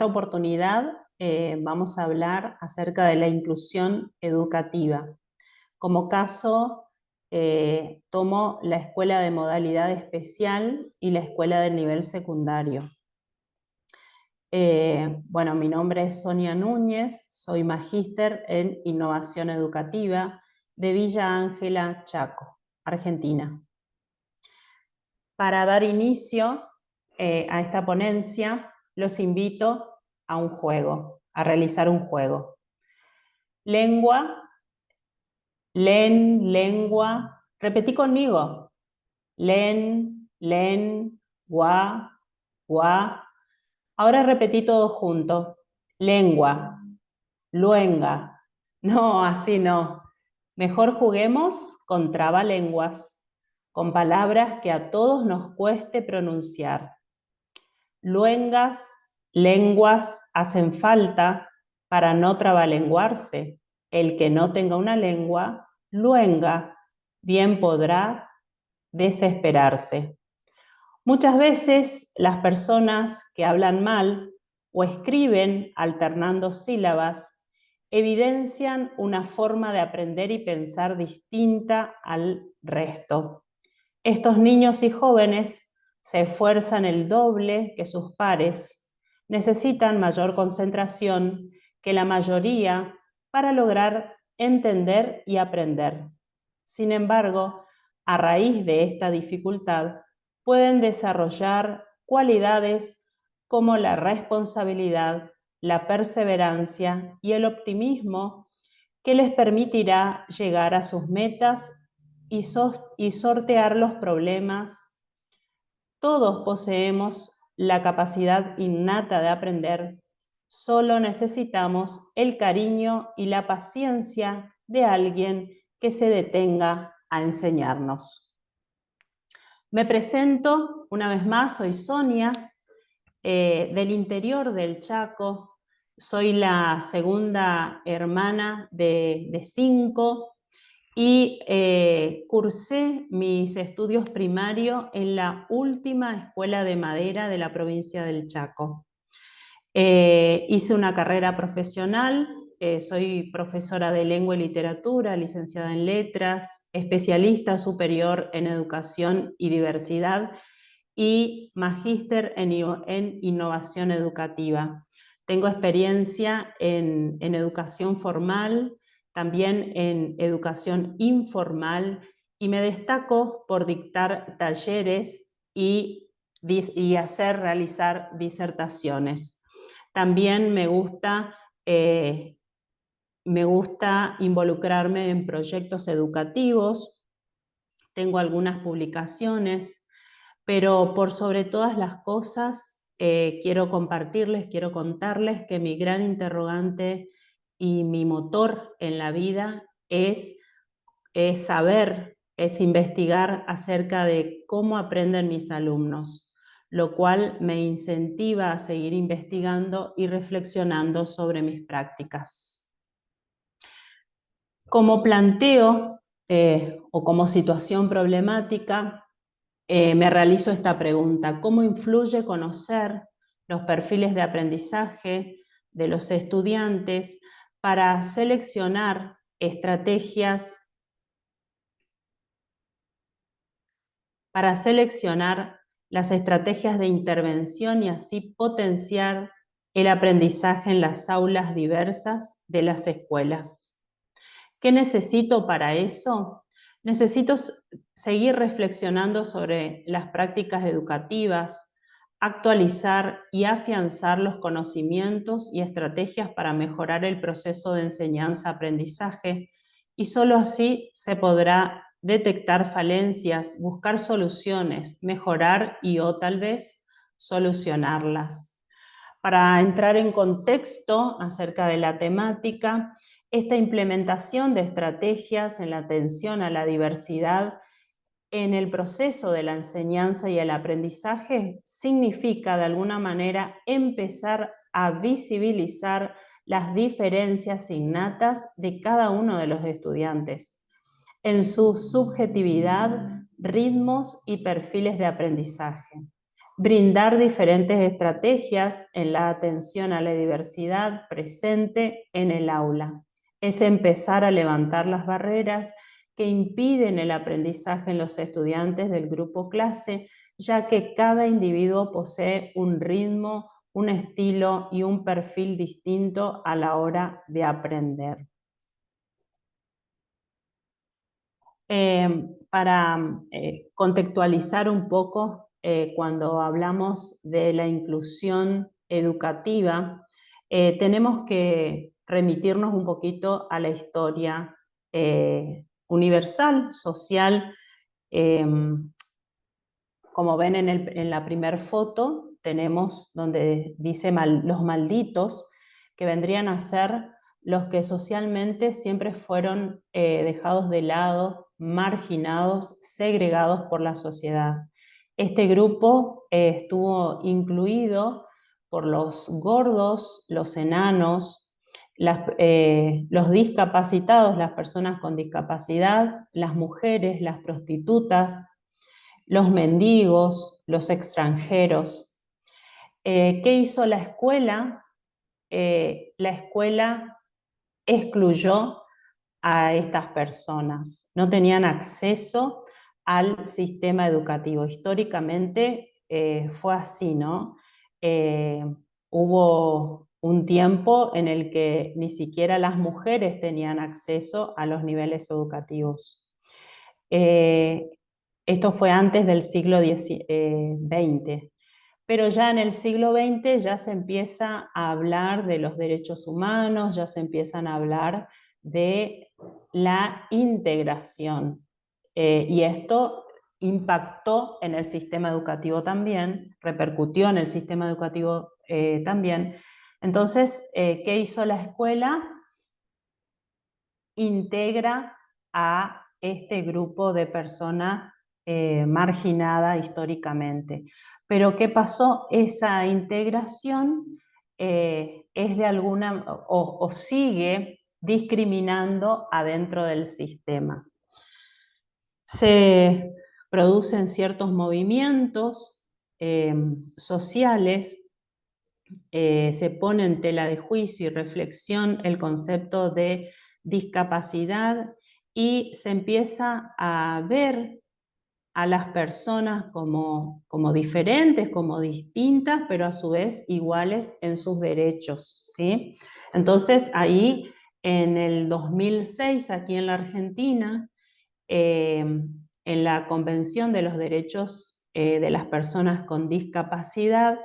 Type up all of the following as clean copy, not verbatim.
esta oportunidad vamos a hablar acerca de la inclusión educativa. Como caso, tomo la escuela de modalidad especial y la escuela del nivel secundario. Bueno, mi nombre es Sonia Núñez, soy magíster en innovación educativa de Villa Ángela, Chaco, Argentina. Para dar inicio a esta ponencia, los invito a un juego, a realizar un juego. Lengua, len, lengua, repetí conmigo. Len, len, gua, gua. Ahora repetí todo junto. Lengua, luenga. No, así no. Mejor juguemos con trabalenguas, con palabras que a todos nos cueste pronunciar. Luengas, lenguas hacen falta para no trabalenguarse. El que no tenga una lengua, luenga, bien podrá desesperarse. Muchas veces las personas que hablan mal o escriben alternando sílabas evidencian una forma de aprender y pensar distinta al resto. Estos niños y jóvenes se esfuerzan el doble que sus pares, necesitan mayor concentración que la mayoría para lograr entender y aprender. Sin embargo, a raíz de esta dificultad, pueden desarrollar cualidades como la responsabilidad, la perseverancia y el optimismo que les permitirá llegar a sus metas y sortear los problemas. Todos poseemos la capacidad innata de aprender, solo necesitamos el cariño y la paciencia de alguien que se detenga a enseñarnos. Me presento una vez más, soy Sonia, del interior del Chaco, soy la segunda hermana de 5 y cursé mis estudios primarios en la última escuela de madera de la provincia del Chaco. Hice una carrera profesional, soy profesora de lengua y literatura, licenciada en letras, especialista superior en educación y diversidad y magíster en innovación educativa. Tengo experiencia en educación formal, también en educación informal y me destaco por dictar talleres y realizar disertaciones. También me gusta involucrarme en proyectos educativos, tengo algunas publicaciones, pero por sobre todas las cosas quiero compartirles, quiero contarles que mi gran interrogante y mi motor en la vida es saber, es investigar acerca de cómo aprenden mis alumnos, lo cual me incentiva a seguir investigando y reflexionando sobre mis prácticas. Como planteo o como situación problemática, me realizo esta pregunta: ¿cómo influye conocer los perfiles de aprendizaje de los estudiantes para seleccionar estrategias las estrategias de intervención y así potenciar el aprendizaje en las aulas diversas de las escuelas? ¿Qué necesito para eso? Necesito seguir reflexionando sobre las prácticas educativas, actualizar y afianzar los conocimientos y estrategias para mejorar el proceso de enseñanza-aprendizaje, y solo así se podrá detectar falencias, buscar soluciones, mejorar y o tal vez solucionarlas. Para entrar en contexto acerca de la temática, esta implementación de estrategias en la atención a la diversidad en el proceso de la enseñanza y el aprendizaje significa de alguna manera empezar a visibilizar las diferencias innatas de cada uno de los estudiantes en su subjetividad, ritmos y perfiles de aprendizaje. Brindar diferentes estrategias en la atención a la diversidad presente en el aula. Es empezar a levantar las barreras que impiden el aprendizaje en los estudiantes del grupo clase, ya que cada individuo posee un ritmo, un estilo y un perfil distinto a la hora de aprender. Para contextualizar un poco, cuando hablamos de la inclusión educativa, tenemos que remitirnos un poquito a la historia universal, social. Como ven en la primera foto, tenemos donde dice los malditos, que vendrían a ser los que socialmente siempre fueron dejados de lado, marginados, segregados por la sociedad. Este grupo estuvo incluido por los gordos, los enanos, los discapacitados, las personas con discapacidad, las mujeres, las prostitutas, los mendigos, los extranjeros. ¿Qué hizo la escuela? La escuela excluyó a estas personas. No tenían acceso al sistema educativo. Históricamente fue así, ¿no? Hubo un tiempo en el que ni siquiera las mujeres tenían acceso a los niveles educativos. Esto fue antes del siglo XX, pero ya en el siglo XX ya se empieza a hablar de los derechos humanos, ya se empiezan a hablar de la integración. Y esto impactó en el sistema educativo también, repercutió en el sistema educativo también. Entonces, ¿qué hizo la escuela? Integra a este grupo de personas marginada históricamente. Pero ¿qué pasó? Esa integración es de alguna o sigue discriminando adentro del sistema. Se producen ciertos movimientos sociales, se pone en tela de juicio y reflexión el concepto de discapacidad y se empieza a ver a las personas como diferentes, como distintas, pero a su vez iguales en sus derechos, ¿sí? Entonces ahí en el 2006, aquí en la Argentina, en la Convención de los Derechos de las Personas con Discapacidad,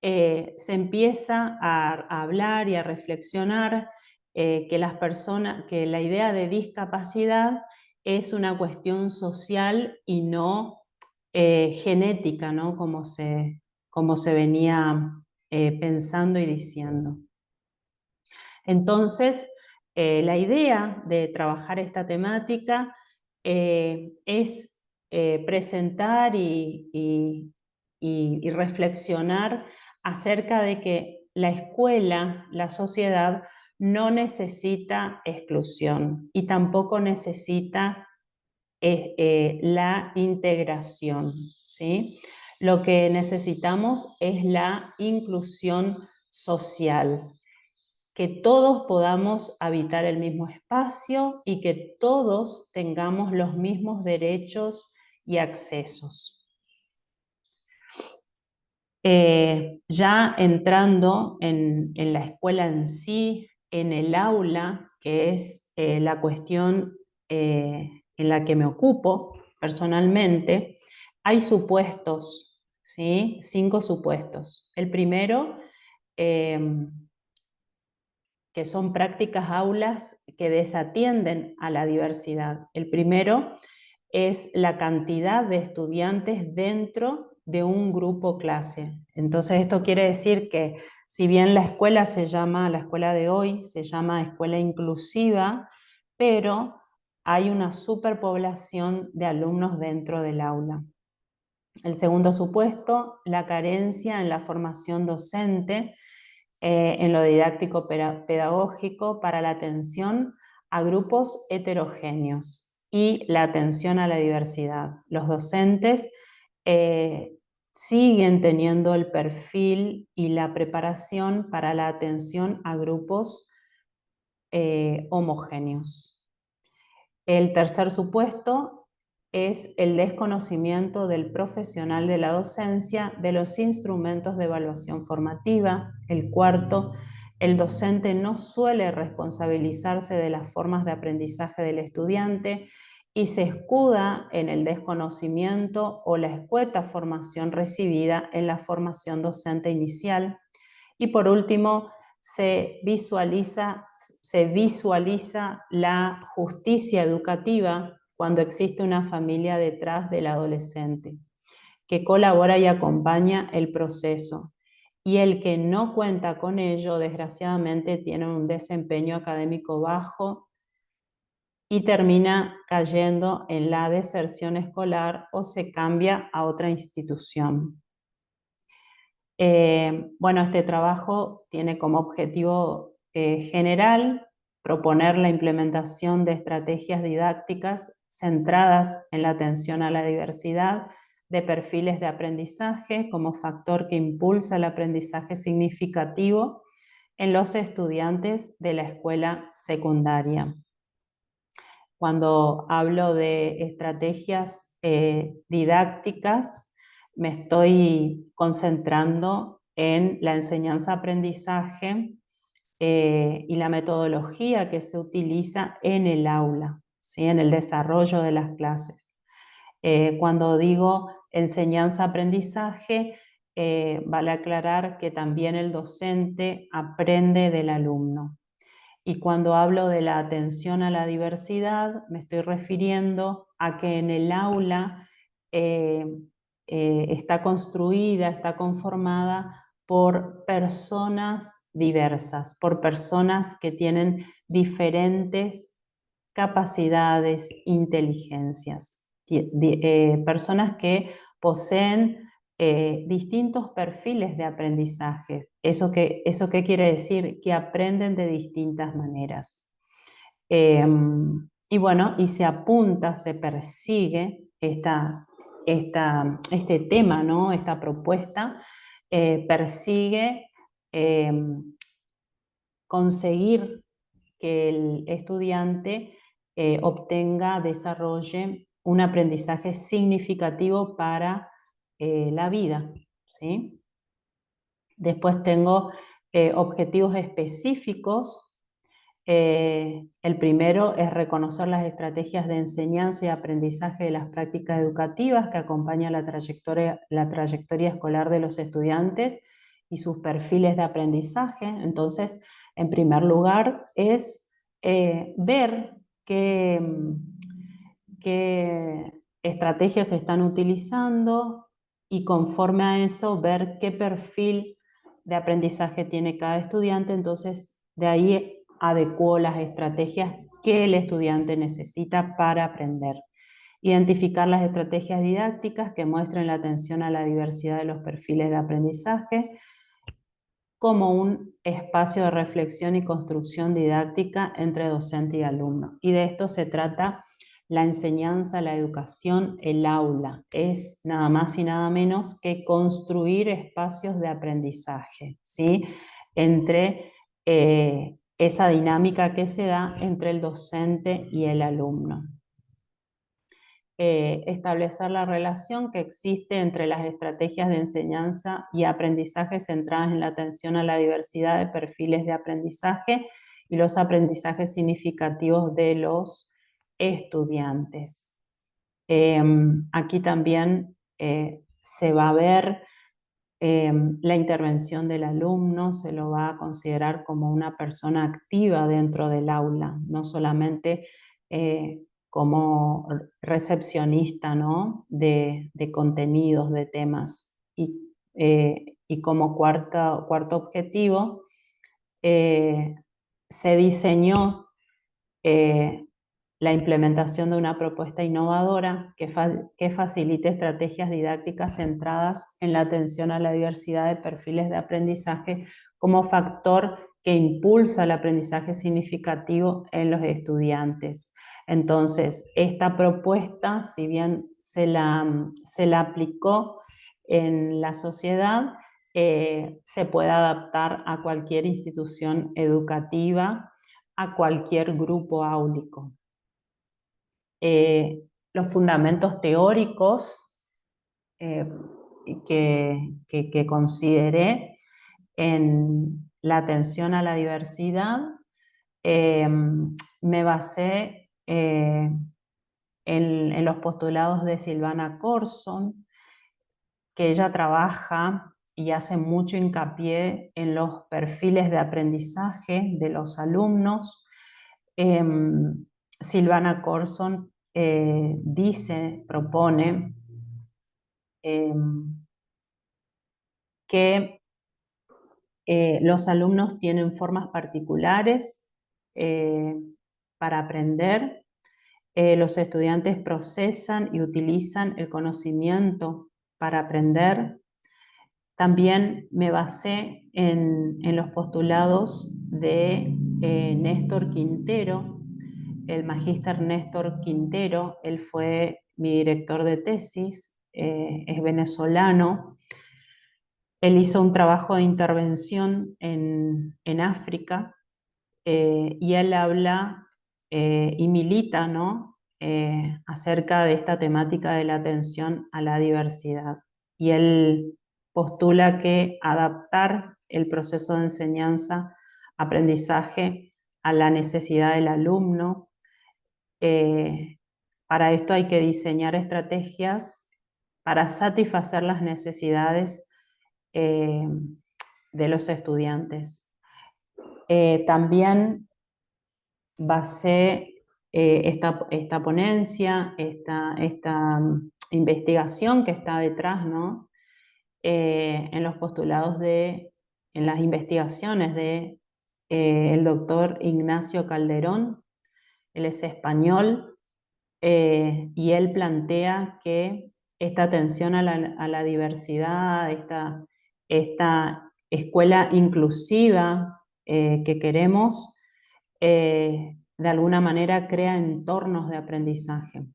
se empieza a hablar y a reflexionar que la idea de discapacidad es una cuestión social y no genética, ¿no? Como se venía pensando y diciendo. Entonces, la idea de trabajar esta temática es presentar y reflexionar acerca de que la escuela, la sociedad, no necesita exclusión y tampoco necesita la integración, ¿sí? Lo que necesitamos es la inclusión social, que todos podamos habitar el mismo espacio y que todos tengamos los mismos derechos y accesos. Ya entrando en la escuela en sí, en el aula, que es la cuestión en la que me ocupo personalmente, hay supuestos, ¿sí? 5 supuestos. El primero, que son prácticas aulas que desatienden a la diversidad. El primero es la cantidad de estudiantes dentro de un grupo clase. Entonces esto quiere decir que si bien la escuela la escuela de hoy se llama escuela inclusiva, pero hay una superpoblación de alumnos dentro del aula. El segundo supuesto, la carencia en la formación docente, en lo didáctico pedagógico para la atención a grupos heterogéneos y la atención a la diversidad. Los docentes siguen teniendo el perfil y la preparación para la atención a grupos homogéneos. El tercer supuesto es el desconocimiento del profesional de la docencia de los instrumentos de evaluación formativa. El cuarto, el docente no suele responsabilizarse de las formas de aprendizaje del estudiante y se escuda en el desconocimiento o la escueta formación recibida en la formación docente inicial. Y por último, se visualiza la justicia educativa cuando existe una familia detrás del adolescente, que colabora y acompaña el proceso. Y el que no cuenta con ello, desgraciadamente, tiene un desempeño académico bajo y termina cayendo en la deserción escolar o se cambia a otra institución. Bueno, este trabajo tiene como objetivo general proponer la implementación de estrategias didácticas centradas en la atención a la diversidad de perfiles de aprendizaje como factor que impulsa el aprendizaje significativo en los estudiantes de la escuela secundaria. Cuando hablo de estrategias didácticas, me estoy concentrando en la enseñanza-aprendizaje y la metodología que se utiliza en el aula, ¿sí? En el desarrollo de las clases. Cuando digo enseñanza-aprendizaje, vale aclarar que también el docente aprende del alumno. Y cuando hablo de la atención a la diversidad, me estoy refiriendo a que en el aula está construida, está conformada por personas diversas, por personas que tienen diferentes capacidades, inteligencias, personas que poseen distintos perfiles de aprendizaje. ¿Eso qué quiere decir? Que aprenden de distintas maneras. Y bueno, y se apunta, se persigue este tema, ¿no? Esta propuesta persigue conseguir que el estudiante obtenga, desarrolle un aprendizaje significativo para la vida, ¿sí? Después tengo objetivos específicos. El primero es reconocer las estrategias de enseñanza y aprendizaje de las prácticas educativas que acompañan la trayectoria escolar de los estudiantes y sus perfiles de aprendizaje. Entonces, en primer lugar, es ver qué estrategias se están utilizando y conforme a eso ver qué perfil de aprendizaje tiene cada estudiante. Entonces, de ahí adecuo las estrategias que el estudiante necesita para aprender. Identificar las estrategias didácticas que muestren la atención a la diversidad de los perfiles de aprendizaje como un espacio de reflexión y construcción didáctica entre docente y alumno. Y de esto se trata la enseñanza, la educación, el aula. Es nada más y nada menos que construir espacios de aprendizaje, ¿sí? Entre esa dinámica que se da entre el docente y el alumno. Establecer la relación que existe entre las estrategias de enseñanza y aprendizaje centradas en la atención a la diversidad de perfiles de aprendizaje y los aprendizajes significativos de los estudiantes. Aquí también se va a ver la intervención del alumno, se lo va a considerar como una persona activa dentro del aula, no solamente como recepcionista, ¿no? de contenidos, de temas. Y como cuarto objetivo, se diseñó la implementación de una propuesta innovadora que facilite estrategias didácticas centradas en la atención a la diversidad de perfiles de aprendizaje como factor que impulsa el aprendizaje significativo en los estudiantes. Entonces, esta propuesta, si bien se la aplicó en la sociedad se pueda adaptar a cualquier institución educativa, a cualquier grupo áulico. Los fundamentos teóricos que consideré en la atención a la diversidad, me basé en los postulados de Silvana Corson, que ella trabaja y hace mucho hincapié en los perfiles de aprendizaje de los alumnos. Silvana Corson propone que los alumnos tienen formas particulares para aprender. Los estudiantes procesan y utilizan el conocimiento para aprender. También me basé en los postulados de Néstor Quintero, el magíster Néstor Quintero. Él fue mi director de tesis, es venezolano. Él hizo un trabajo de intervención en África y él habla y milita, ¿no? Acerca de esta temática de la atención a la diversidad. Y él postula que adaptar el proceso de enseñanza-aprendizaje a la necesidad del alumno. Para esto hay que diseñar estrategias para satisfacer las necesidades de los estudiantes. También basé esta ponencia, esta investigación que está detrás, ¿no? En los postulados en las investigaciones de el doctor Ignacio Calderón. Él es español y él plantea que esta atención a la diversidad, esta escuela inclusiva que queremos, de alguna manera crea entornos de aprendizaje,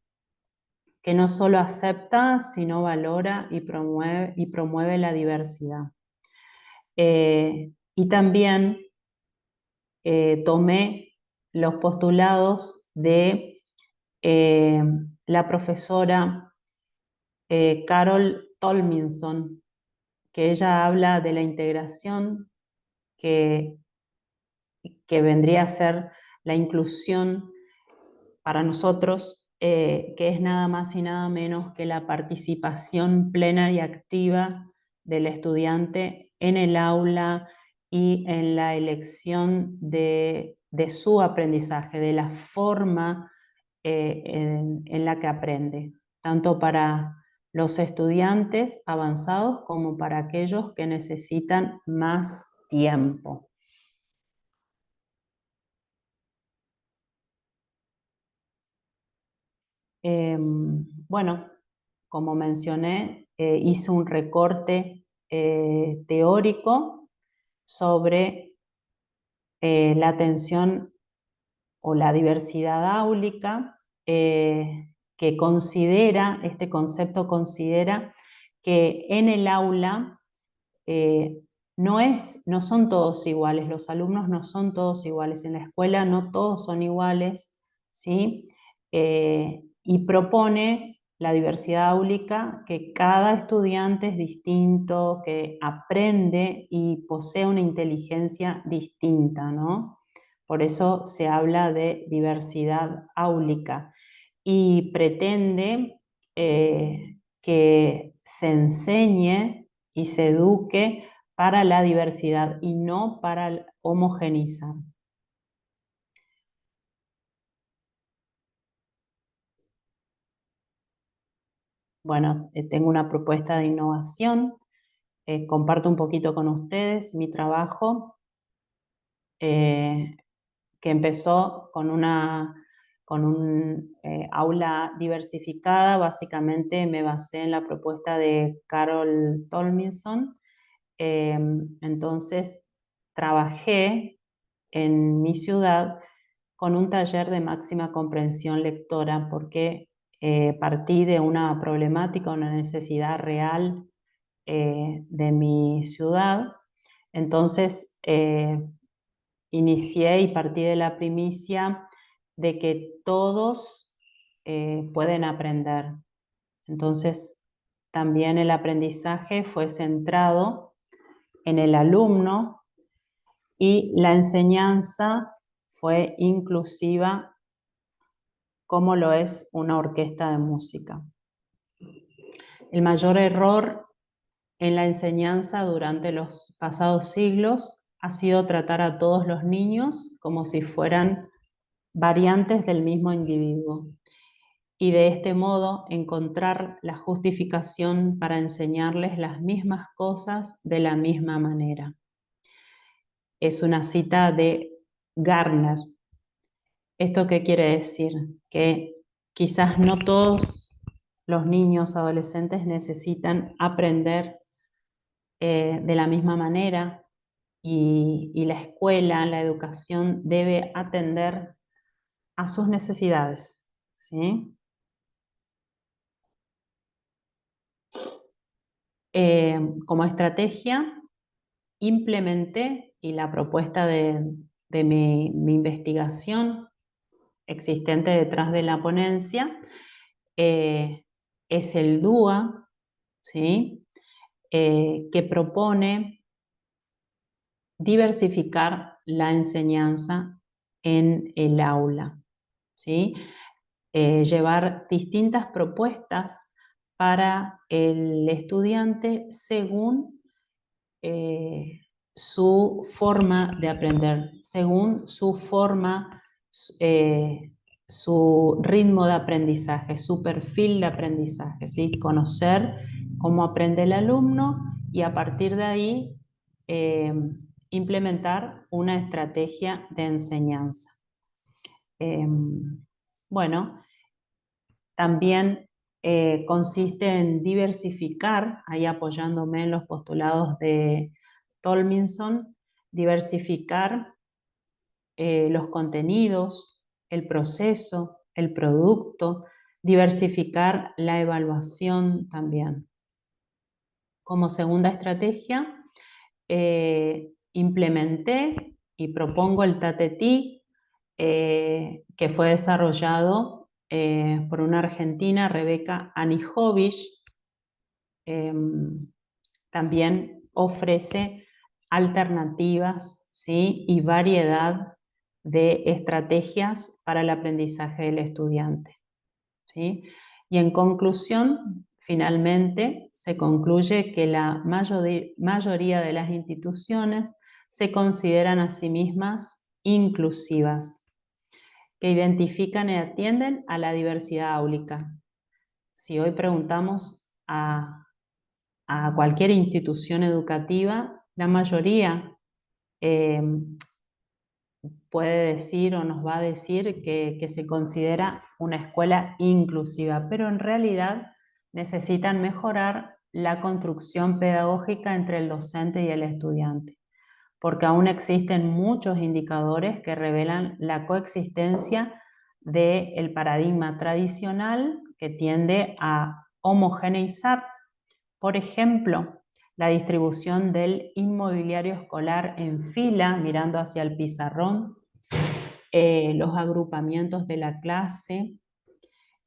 que no solo acepta, sino valora y promueve la diversidad. Y también tomé los postulados de la profesora Carol Tolminson, que ella habla de la integración que vendría a ser la inclusión para nosotros, que es nada más y nada menos que la participación plena y activa del estudiante en el aula y en la elección de su aprendizaje, de la forma en la que aprende, tanto para los estudiantes avanzados como para aquellos que necesitan más tiempo. Bueno, como mencioné, hice un recorte teórico sobre la atención o la diversidad áulica, que considera, este concepto considera que en el aula no son todos iguales, los alumnos no son todos iguales, en la escuela no todos son iguales, ¿sí? Y propone la diversidad áulica, que cada estudiante es distinto, que aprende y posee una inteligencia distinta, ¿no? Por eso se habla de diversidad áulica y pretende que se enseñe y se eduque para la diversidad y no para homogeneizar. Bueno, tengo una propuesta de innovación, comparto un poquito con ustedes mi trabajo, que empezó con un aula diversificada. Básicamente me basé en la propuesta de Carol Tolminson. Entonces trabajé en mi ciudad con un taller de máxima comprensión lectora, porque partí de una problemática, una necesidad real de mi ciudad. Entonces, inicié y partí de la primicia de que todos pueden aprender. Entonces, también el aprendizaje fue centrado en el alumno y la enseñanza fue inclusiva como lo es una orquesta de música. El mayor error en la enseñanza durante los pasados siglos ha sido tratar a todos los niños como si fueran variantes del mismo individuo y de este modo encontrar la justificación para enseñarles las mismas cosas de la misma manera. Es una cita de Gardner. ¿Esto qué quiere decir? Que quizás no todos los niños adolescentes necesitan aprender de la misma manera y la escuela, la educación debe atender a sus necesidades, ¿sí? Como estrategia, implementé y la propuesta de mi investigación existente detrás de la ponencia es el DUA, ¿sí? Que propone diversificar la enseñanza en el aula, ¿sí? Llevar distintas propuestas para el estudiante según su forma de aprender, según su forma, su ritmo de aprendizaje, su perfil de aprendizaje, ¿sí? Conocer cómo aprende el alumno y a partir de ahí eh, implementar una estrategia de enseñanza. Bueno, también consiste en diversificar, ahí apoyándome en los postulados de Tolminson, diversificar los contenidos, el proceso, el producto, diversificar la evaluación también. Como segunda estrategia, implementé y propongo el TATETI, que fue desarrollado por una argentina, Rebeca Anijovic. También ofrece alternativas, ¿sí? Y variedad de estrategias para el aprendizaje del estudiante, ¿sí? Y en conclusión, finalmente, se concluye que la mayoría de las instituciones se consideran a sí mismas inclusivas, que identifican y atienden a la diversidad áulica. Si hoy preguntamos a cualquier institución educativa, la mayoría puede decir o nos va a decir que se considera una escuela inclusiva, pero en realidad necesitan mejorar la construcción pedagógica entre el docente y el estudiante, porque aún existen muchos indicadores que revelan la coexistencia del paradigma tradicional que tiende a homogeneizar, por ejemplo, la distribución del inmobiliario escolar en fila, mirando hacia el pizarrón, los agrupamientos de la clase,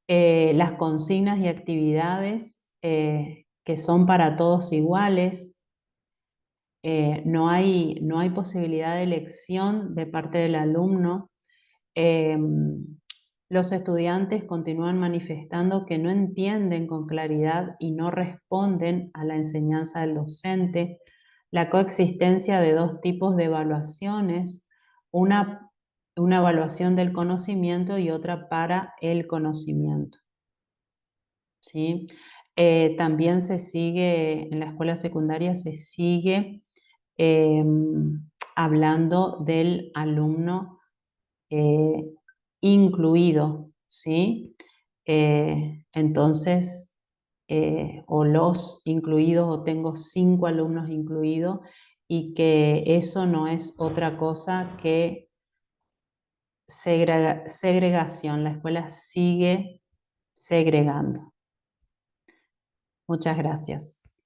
las consignas y actividades que son para todos iguales. No hay posibilidad de elección de parte del alumno. Los estudiantes continúan manifestando que no entienden con claridad y no responden a la enseñanza del docente. La coexistencia de dos tipos de evaluaciones, una evaluación del conocimiento y otra para el conocimiento, ¿sí? También se sigue, en la escuela secundaria se sigue hablando del alumno incluido, ¿sí? Entonces, o los incluidos, o tengo 5 alumnos incluidos, y que eso no es otra cosa que segregación. La escuela sigue segregando. Muchas gracias.